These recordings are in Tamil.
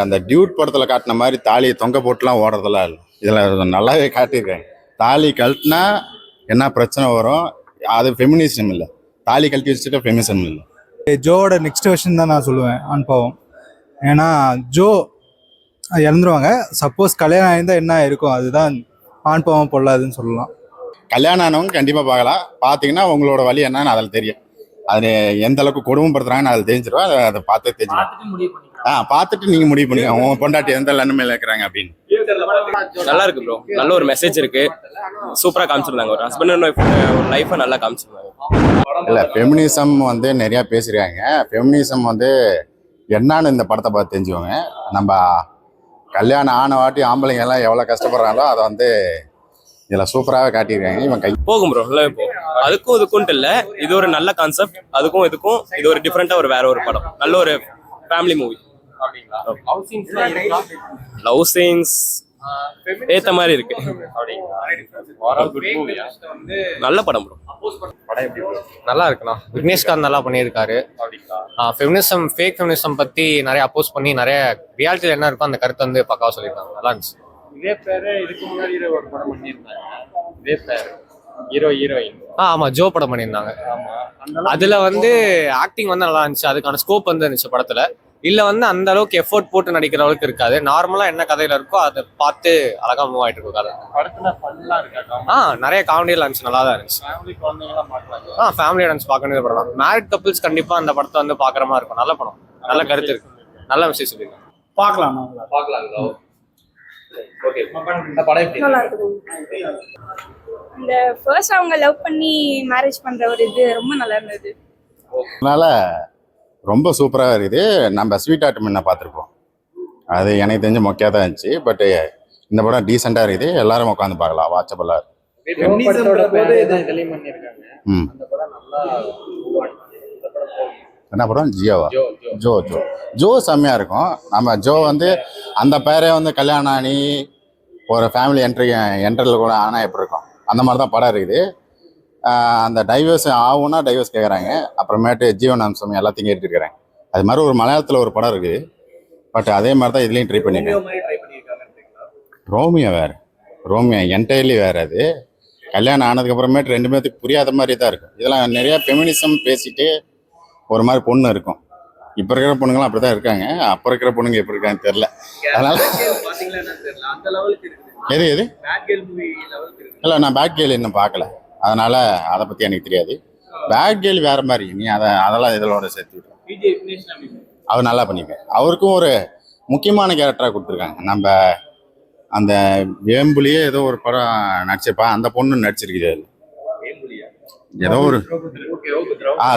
அந்த டியூட் படத்தில் காட்டின மாதிரி தாலியை தொங்க போட்டுலாம் ஓடுறதெல்லாம் இல்லை. இதில் நல்லாவே காட்டியிருக்காங்க. தாலி கழட்டினா என்ன பிரச்சனை வரும், அது ஃபெமினிசம் இல்லை. தாலி கழட்டி வச்சுட்டு ஃபெமினிசம் இல்லை. ஜோவோட நெக்ஸ்ட் வெர்ஷன் தான் நான் சொல்லுவேன் ஆண் பாவம். ஏன்னா ஜோ இறந்துருவாங்க. சப்போஸ் கல்யாணம் ஆயிருந்தால் என்ன இருக்கும், அதுதான் ஆண் பாவம் பொல்லாதுன்னு சொல்லலாம். கல்யாணம் ஆனவங்க கண்டிப்பாக பார்க்கலாம். பார்த்தீங்கன்னா உங்களோட வழி என்னன்னு அதில் தெரியும். அது எந்த அளவுக்கு கொடுமைப்படுத்துறாங்கன்னு அதில் தெரிஞ்சிருவா. அதை பார்த்து தெரிஞ்சுக்கலாம். பார்த்துட்டு நீங்கள் முடிவு பண்ணிக்கோங்க உங்க பொண்டாட்டி எந்த நிலைமையில இருக்கிறாங்க அப்படின்னு. நல்லா இருக்கு ப்ரோ. நல்ல ஒரு மெசேஜ் இருக்கு. சூப்பராக காமிச்சிருந்தாங்க. ஒரு ஹஸ்பண்ட் அண்ட் ஒய்ஃப் லைஃபை நல்லா காமிச்சிருந்தாங்க. இல்லை, ஃபெமினிசம் வந்து நிறையா பேசுகிறாங்க. ஃபெமினிசம் வந்து என்னன்னு இந்த படத்தை பார்த்து தெரிஞ்சுக்கோங்க. நம்ம கல்யாணம் ஆன வாட்டி ஆம்பளைங்க எல்லாம் எவ்வளோ கஷ்டப்படுறாங்களோ அதை வந்து இதில் சூப்பராகவே காட்டியிருக்காங்க. இவன் கை போகும் ப்ரோ, நல்லாவே போகும். அதுக்கும் இதுக்கும்ட்டு இல்லை, இது ஒரு நல்ல கான்செப்ட். அதுக்கும் இதுக்கும் இது ஒரு டிஃப்ரெண்டா ஒரு வேற ஒரு படம். நல்ல ஒரு ஃபேமிலி மூவி. லவ் சீன்ஸ் ஏத்த மாதிரி இருக்கு. நல்ல படம் ப்ரோ. நல்லா இருக்குண்ணா. விக்னேஷ்காந்த் நல்லா பண்ணியிருக்காரு. ஃபெமினிசம், ஃபேக் ஃபெமினிசம் பத்தி நிறைய அப்போஸ் பண்ணி நிறைய ரியாலிட்டியில் என்ன இருக்கோ அந்த கருத்தை வந்து பக்காவா சொல்லியிருக்காங்க. நல்லா இருந்துச்சு. இதே பேரு இதுக்கு முன்னாடி ஒரு படம் பண்ணியிருந்தாங்க. இதே பேரு ஹீரோயின். ஆமா, ஜோ படம் பண்ணியிருந்தாங்க. அதுல வந்து ஆக்டிங் வந்து நல்லா இருந்துச்சு. அதுக்கான ஸ்கோப் வந்து இருந்துச்சு படத்துல. இல்ல வந்து அந்த அளவுக்கு எஃபோர்ட் போட்டு நடிக்கிற அளவுக்கு இருக்காது. நார்மலா என்ன கதையில இருக்கோ அதை பார்த்து அழகா மூவ் ஆயிட்டு இருக்கும் கதை. படத்துல ஃபன்லாம் இருக்கா? நிறைய காமெடியெல்லாம் இருந்துச்சு. நல்லா தான் இருந்துச்சு. ஃபேமிலி குழந்தைங்களாம் பார்க்கலாம். ஃபேமிலி டான்ஸ் பார்க்கணும் படம். மேரிட் கப்பிள்ஸ் கண்டிப்பா அந்த படத்தை வந்து பாக்குற மாதிரி இருக்கும். நல்ல படம், நல்ல கருத்து இருக்கு, நல்ல மெசேஜ் சொல்லியிருக்காங்க. பார்க்கலாங்களா? ஓகே. இந்த படம் எப்படி நல்லா இருக்குது. இந்த ஃபர்ஸ்ட் அவங்க லவ் பண்ணி மேரேஜ் பண்ற ஒரு இது ரொம்ப நல்லா இருந்தது. அதனால ரொம்ப சூப்பராக இருக்குது. நம்ம ஸ்வீட் ஆர்ட் முன்ன பார்த்துருப்போம், அது எனக்கு தெரிஞ்ச மொக்கையாக தான் இருந்துச்சு. பட் இந்த படம் டீசெண்டாக இருக்குது. எல்லாரும் உட்காந்து பார்க்கலாம், வாட்சபிளாக இருக்கு. என்ன படம்? ஜியோவா? ஜோ ஜோ ஜோ செம்மையாக இருக்கும். நம்ம ஜோ வந்து அந்த பேரே வந்து கல்யாணம் ஆனி ஒரு ஃபேமிலி என்ட்ரில் கூட ஆனால் எப்படி இருக்கும் அந்த மாதிரி தான் படம் இருக்குது. அந்த டைவர்ஸ் ஆகும்னா டைவர்ஸ் கேட்குறாங்க. அப்புறமேட்டு ஜீவனாம்சம் எல்லாத்தையும் கேட்டுருக்குறாங்க. அது மாதிரி ஒரு மலையாளத்தில் ஒரு படம் இருக்குது. பட் அதே மாதிரி தான் இதுலேயும் ட்ரை பண்ணியிருக்கேன். ரோமியோ வேறு, ரோமியோ என்டையர்லி வேறு. அது கல்யாணம் ஆனதுக்கப்புறமேட்டு ரெண்டு பேர்த்துக்கு புரியாத மாதிரி தான் இருக்கும். இதெல்லாம் நிறையா ஃபெமினிசம் பேசிட்டு ஒரு மாதிரி பொண்ணு இருக்கும். இப்போ இருக்கிற பொண்ணுங்களாம் அப்படி தான் இருக்காங்க. அப்போ இருக்கிற பொண்ணுங்க எப்படி இருக்காங்கன்னு தெரில. அதனால எது இல்லை, நான் பேட் கேர்ள் இன்னும் பார்க்கல. அதனால் அதை பற்றி எனக்கு தெரியாது. பேட் கேர்ள் வேறு மாதிரி. நீ அதெல்லாம் இதோட சேர்த்து விட்டுருவோம். அவர் நல்லா பண்ணியிருக்காரு. அவருக்கும் ஒரு முக்கியமான கேரக்டராக கொடுத்துருக்காங்க. நம்ம அந்த வேம்புலியே ஏதோ ஒரு படம் நடிச்சிருப்பா, அந்த பொண்ணு நடிச்சிருக்குது. அது ஏதோ ஒரு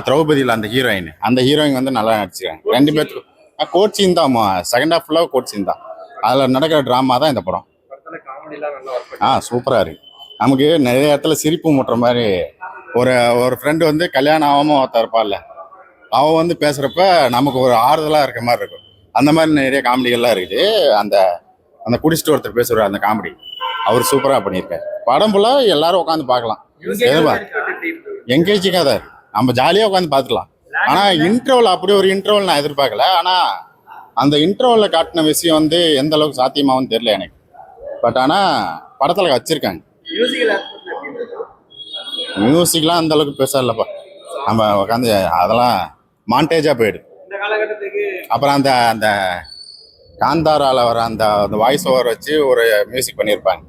திரௌபதியில் அந்த ஹீரோயின், அந்த ஹீரோயின் வந்து நல்லா நடிச்சிருக்காங்க. ரெண்டு பேர்த்துக்கும் கோட் சீன் தான். செகண்ட் ஹாஃப் ஃபுல்லாக கோட் சீன் தான். அதில் நடக்கிற ட்ராமா தான் இந்த படம். சூப்பராக இருக்குது. நமக்கு நிறைய இடத்துல சிரிப்பு மூட்டுற மாதிரி ஒரு ஃப்ரெண்டு வந்து கல்யாணம் ஆகாமல் ஒருத்தர் இருப்பாள்ல, அவன் வந்து பேசுகிறப்ப நமக்கு ஒரு ஆறுதலாக இருக்க மாதிரி இருக்கும். அந்த மாதிரி நிறைய காமெடிகள்லாம் இருக்குது. அந்த குடிச்சிட்டு ஒருத்தர் பேசுவார், அந்த காமெடி அவர் சூப்பராக பண்ணியிருக்காரு. படம் ஃபுல்லாக எல்லாரும் உட்காந்து பார்க்கலாம். எங்கேஜிங்காக தான் இருக்கு. நம்ம ஜாலியாக உட்காந்து பார்த்துக்கலாம். ஆனால் இன்டர்வல், அப்படி ஒரு இன்டர்வல் நான் எதிர்பார்க்கல. ஆனால் அந்த இன்டர்வலில் காட்டின விஷயம் வந்து எந்த அளவுக்கு சாத்தியமாகும்னு தெரியல எனக்கு. பட் ஆனால் படத்தில் வச்சுருக்காங்க. மியூசிக்லாம் அந்த அளவுக்கு பெருசாக இல்லைப்பா. நம்ம உட்காந்து அதெல்லாம் மாண்டேஜாக போயிடுது. அப்புறம் அந்த அந்த காந்தாராவில் வர அந்த வாய்ஸ் ஓவர் வச்சு ஒரு மியூசிக் பண்ணியிருப்பாங்க.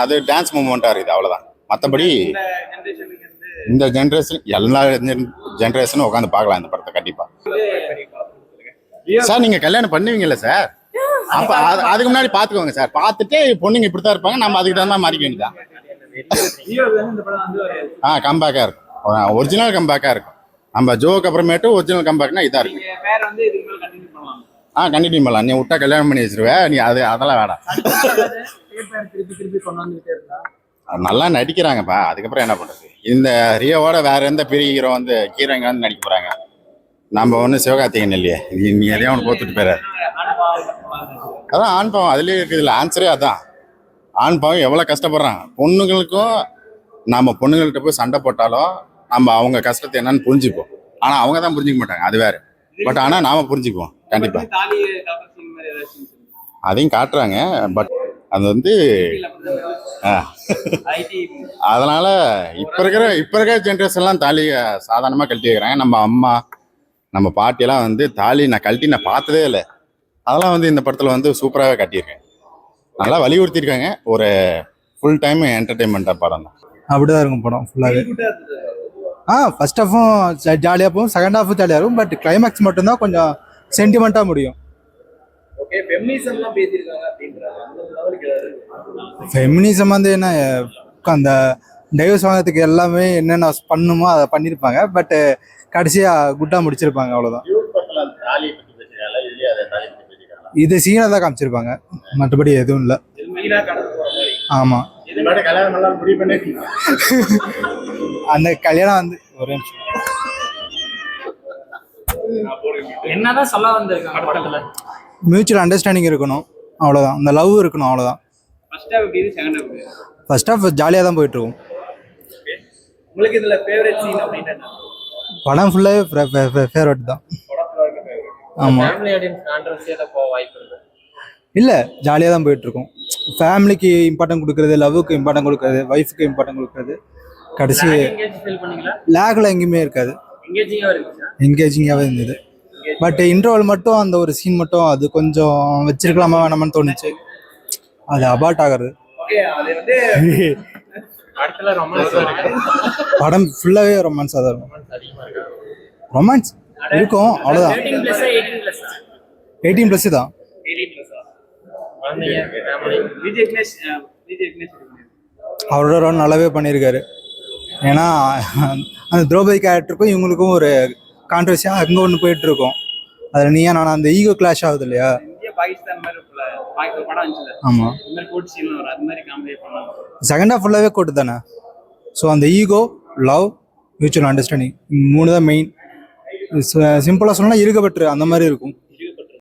அது டான்ஸ் மூமெண்ட்டாக இருக்குது, அவ்வளோதான். மற்றபடி இந்த ஜென்ரேஷன், எல்லா ஜென்ரேஷனும் உட்காந்து பார்க்கலாம் இந்த படத்தை கண்டிப்பாக. சார் நீங்கள் கல்யாணம் பண்ணுவீங்கல்ல சார்? அப்போ அதுக்கு முன்னாடி பார்த்துக்கோங்க சார். பார்த்துட்டு பொண்ணுங்க இப்படி தான் இருப்பாங்க, நம்ம அதுக்கு தகுந்த மாறிக்க வேண்டியதான். கம்பேக்காக இருக்கும், ஒரிஜினல் கம்பேக்காக இருக்கும். நம்ம ஜோக்கு அப்புறமேட்டு ஒரிஜினல் கம்பேக்னா இதாக இருக்கும். கண்டினியூ பண்ணலாம். நீ விட்டா கல்யாணம் பண்ணி வச்சிருவேன் நீ. அதெல்லாம் வேடாம். நல்லா நடிக்கிறாங்கப்பா. அதுக்கப்புறம் என்ன பண்ணுறது? இந்த ரியோவோட வேற எந்த பெரிய ஹீரோ வந்து ஹீரோங்க வந்து நடிக்க போகிறாங்க? நம்ம ஒன்றும் சிவகார்த்திகேயன் இல்லையே. நீ எதையும் ஒன்று போத்துட்டு போயிடாது. அதான் ஆண் பாவம் அதுலேயே இருக்குதுல்ல. ஆன்சரே அதான். ஆண் பாவம் எவ்வளோ கஷ்டப்படுறாங்க. பொண்ணுங்களுக்கும் நம்ம பொண்ணுங்கள்கிட்ட போய் சண்டை போட்டாலும் நம்ம அவங்க கஷ்டத்தை என்னன்னு புரிஞ்சுப்போம். ஆனால் அவங்க தான் புரிஞ்சிக்க மாட்டாங்க, அது வேறு. பட் ஆனால் நாம புரிஞ்சுக்குவோம் கண்டிப்பாக. மாதிரி ஏதாச்சும் அதையும் காட்டுறாங்க. பட் அது வந்து ஐடி அதனால இப்போ இருக்கிற ஜென்ரேஷன்லாம் தாலி சாதாரணமாக கழட்டி வைக்கிறாங்க. நம்ம அம்மா நம்ம பாட்டியெல்லாம் வந்து தாலி நான் பார்த்ததே இல்லை. அதெல்லாம் வந்து இந்த படத்தில் வந்து சூப்பராகவே கட்டியிருக்கேன். நல்லா வலியுறுத்தியிருக்காங்க. ஒரு ஃபுல் டைம் என்டர்டெயின்மெண்ட்டாக படம் தான். அப்படிதான் இருக்கும் படம் ஃபுல்லாகவே. ஃபர்ஸ்ட் ஹாஃபும் ஜாலியாக போகும், செகண்ட் ஹாஃபும் ஜாலியாக இருக்கும். பட் கிளைமேக்ஸ் மட்டும்தான் கொஞ்சம் சென்டிமெண்ட்டாக முடியும். ஓகே ஃபெமினிசம்லாம் பேசியிருக்காங்க அப்படின்றாங்க. அந்த லெவலுக்கு ஏதாவது ஃபெமினிசம் வந்து என்ன, அந்த டைவர்ஸ் வாங்கிறதுக்கு எல்லாமே என்னென்ன பண்ணுமோ அதை பண்ணியிருப்பாங்க. பட் கடைசியாக குட்டாக முடிச்சிருப்பாங்க, அவ்வளோதான். இது சீனை தான் காமிச்சிருப்பாங்க, மற்றபடி எதுவும் இல்லை. மீனா கடந்து போற மாதிரி ஆமாம், கல்யாணம் முடிவு பண்ணி அந்த கல்யாணம் வந்து ஒரு நிமிஷம். என்னதான் சொல்ல வந்திருக்காங்க படத்துல? மியூச்சுவல் அண்டர்ஸ்டாண்டிங் இருக்கணும், அவ்வளோதான். அந்த லவ் இருக்கணும், அவ்வளோதான். ஃபர்ஸ்ட் ஹாஃப் எப்படி செகண்ட் ஹாஃப்? ஃபர்ஸ்ட் ஹாஃப் ஜாலியாக தான் போயிட்டுருக்கும். உங்களுக்கு இதுல ஃபேவரட் சீன் அப்படின்னா என்ன? படம் ஃபுல்லாகவே ஃபேவரட் தான். படத்துல இருக்க ஃபேவரட். ஆமாம், ஃபேமிலி ஆடியன்ஸ் கான்ட்ரவர்சியலா போக வாய்ப்பு இருக்கு. இல்லை ஜாலியாக தான் போயிட்டுருக்கும். ஃபேமிலிக்கு இம்பார்ட்டன்ட் கொடுக்குறது, லவ்வுக்கு இம்பார்ட்டன்ட் கொடுக்குறது, ஒய்ஃபுக்கு இம்பார்ட்டன்ட் கொடுக்குறது. கடைசி எங்கேஜ் ஃபீல் பண்ணீங்களா? லேக்ல எங்கேயுமே இருக்காது, எங்கேஜிங்கா இருந்துச்சா? என்கேஜிங்காகவே இருந்தது. பட் இன்டர்வல் மட்டும் அந்த ஒரு சீன் மட்டும் அது கொஞ்சம் வச்சிருக்கலாமா வேணாமான்னு தோணுச்சு. அது அபார்ட் ஆகிறது. ஓகே அது வந்து படத்துல ரொமான்ஸ் இருக்கு. படம் ஃபுல்லாகவே ரொமான்ஸாக தான் இருக்கும். அதிகமா இருக்கு. ரொமான்ஸ் இருக்கும், அவ்வளோதான். 13 பிளஸ் 18 பிளஸ் 18+ தான். 18 பிளஸ் குழந்தைங்க ஃபேமிலி. விஜய் விக்னேஷ் அவரோட ரோல் நல்லாவே பண்ணியிருக்காரு. ஏன்னா அந்த திரௌபதி கேரக்டருக்கும் இவங்களுக்கும் ஒரு கான்ட்ரவர்சியாக அங்கே ஒன்று போயிட்டு இருக்கும். அதில் நீயா நான் அந்த ஈகோ கிளாஷ் ஆகுது இல்லையா? இந்தியா பாகிஸ்தான் மாதிரி ஒரு படம் வந்துச்சுல, ஆமாம், இந்த மாதிரி கோட் சீன் வரும், அது மாதிரி காமெடி பண்ணாங்க. செகண்ட் ஹாஃப் ஃபுல்லாகவே கோட்டு தானே. ஸோ அந்த ஈகோ, லவ், மியூச்சுவல் அண்டர்ஸ்டாண்டிங் 3 தான் மெயின். சிம்பிளாக சொன்னால் இருக்க பெட்ரு அந்த மாதிரி இருக்கும்.